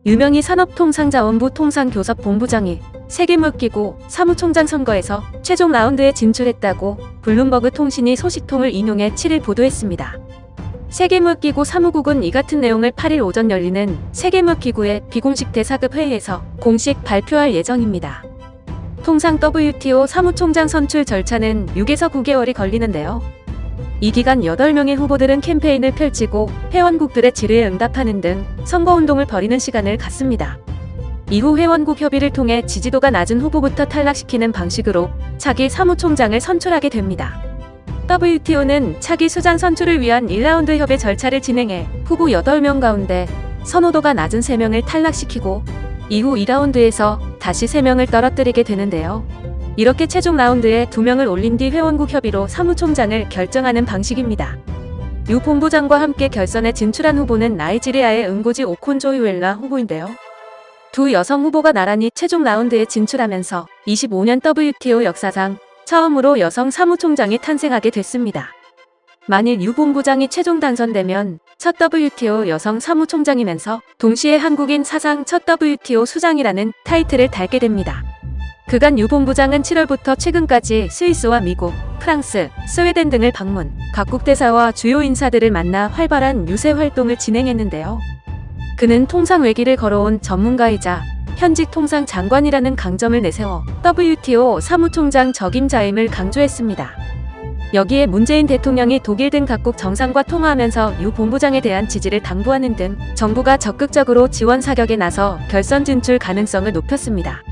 유명희 산업통상자원부 통상교섭본부장이 세계무역기구 사무총장 선거에서 최종 라운드에 진출했다고 블룸버그 통신이 소식통을 인용해 7일 보도했습니다. 세계무역기구 사무국은 이 같은 내용을 8일 오전 열리는 세계무역기구의 비공식 대사급 회의에서 공식 발표할 예정입니다. 통상 WTO 사무총장 선출 절차는 6에서 9개월이 걸리는데요. 이 기간 8명의 후보들은 캠페인을 펼치고 회원국들의 질의에 응답하는 등 선거운동을 벌이는 시간을 갖습니다. 이후 회원국 협의를 통해 지지도가 낮은 후보부터 탈락시키는 방식으로 차기 사무총장을 선출하게 됩니다. WTO는 차기 수장 선출을 위한 1라운드 협의 절차를 진행해 후보 8명 가운데 선호도가 낮은 3명을 탈락시키고 이후 2라운드에서 다시 3명을 떨어뜨리게 되는데요. 이렇게 최종 라운드에 2명을 올린 뒤 회원국 협의로 사무총장을 결정하는 방식입니다. 유 본부장과 함께 결선에 진출한 후보는 나이지리아의 응고지 오콘조이웰라 후보인데요. 두 여성 후보가 나란히 최종 라운드에 진출하면서 25년 WTO 역사상 처음으로 여성 사무총장이 탄생하게 됐습니다. 만일 유 본부장이 최종 당선되면 첫 WTO 여성 사무총장이면서 동시에 한국인 사상 첫 WTO 수장이라는 타이틀을 달게 됩니다. 그간 유 본부장은 7월부터 최근까지 스위스와 미국, 프랑스, 스웨덴 등을 방문, 각국 대사와 주요 인사들을 만나 활발한 유세 활동을 진행했는데요. 그는 통상 외길을 걸어온 전문가이자 현직 통상 장관이라는 강점을 내세워 WTO 사무총장 적임자임을 강조했습니다. 여기에 문재인 대통령이 독일 등 각국 정상과 통화하면서 유 본부장에 대한 지지를 당부하는 등 정부가 적극적으로 지원 사격에 나서 결선 진출 가능성을 높였습니다.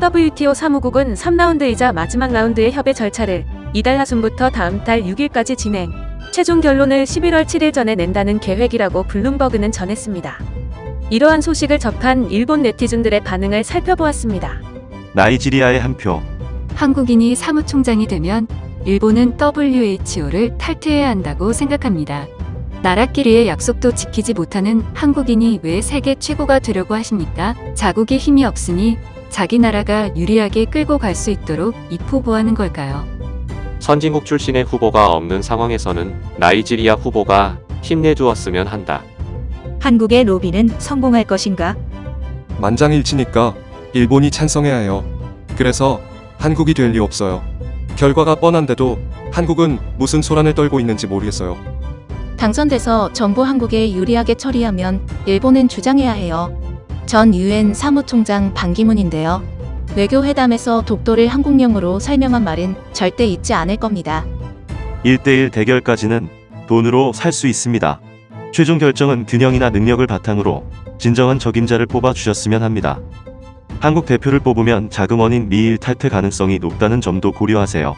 WTO 사무국은 3라운드이자 마지막 라운드의 협의 절차를 이달 하순부터 다음 달 6일까지 진행, 최종 결론을 11월 7일 전에 낸다는 계획이라고 블룸버그는 전했습니다. 이러한 소식을 접한 일본 네티즌들의 반응을 살펴보았습니다. 나이지리아의 한 표. 한국인이 사무총장이 되면 일본은 WHO를 탈퇴해야 한다고 생각합니다. 나라끼리의 약속도 지키지 못하는 한국인이 왜 세계 최고가 되려고 하십니까? 자국에 힘이 없으니 자기 나라가 유리하게 끌고 갈 수 있도록 입후보하는 걸까요? 선진국 출신의 후보가 없는 상황에서는 나이지리아 후보가 힘내주었으면 한다. 한국의 로비는 성공할 것인가? 만장일치니까 일본이 찬성해야 해요. 그래서 한국이 될 리 없어요. 결과가 뻔한데도 한국은 무슨 소란을 떨고 있는지 모르겠어요. 당선돼서 정부 한국에 유리하게 처리하면 일본은 주장해야 해요. 전 UN 사무총장 반기문인데요. 외교회담에서 독도를 한국령으로 설명한 말은 절대 잊지 않을 겁니다. 1대1 대결까지는 돈으로 살 수 있습니다. 최종 결정은 균형이나 능력을 바탕으로 진정한 적임자를 뽑아 주셨으면 합니다. 한국 대표를 뽑으면 자금원인 미일 탈퇴 가능성이 높다는 점도 고려하세요.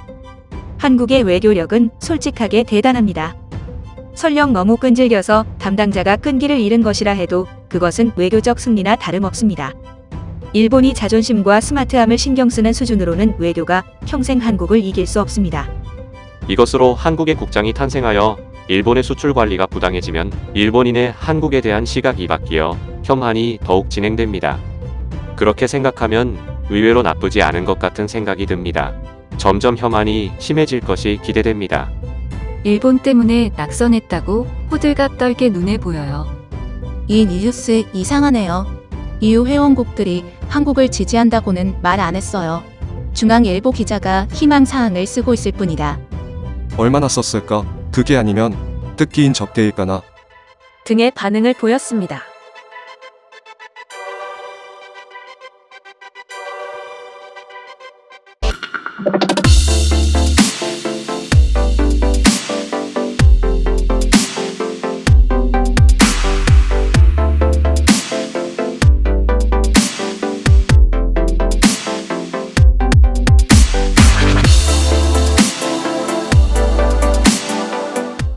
한국의 외교력은 솔직하게 대단합니다. 설령 너무 끈질겨서 담당자가 끈기를 잃은 것이라 해도 그것은 외교적 승리나 다름없습니다. 일본이 자존심과 스마트함을 신경 쓰는 수준으로는 외교가 평생 한국을 이길 수 없습니다. 이것으로 한국의 국장이 탄생하여 일본의 수출 관리가 부당해지면 일본인의 한국에 대한 시각이 바뀌어 혐한이 더욱 진행됩니다. 그렇게 생각하면 의외로 나쁘지 않은 것 같은 생각이 듭니다. 점점 혐한이 심해질 것이 기대됩니다. 일본 때문에 낙선했다고 호들갑 떨게 눈에 보여요. 이 뉴스 이상하네요. EU 회원국들이 한국을 지지한다고는 말 안 했어요. 중앙일보 기자가 희망사항을 쓰고 있을 뿐이다. 얼마나 썼을까? 그게 아니면 뜻기인 접대일까나. 등의 반응을 보였습니다.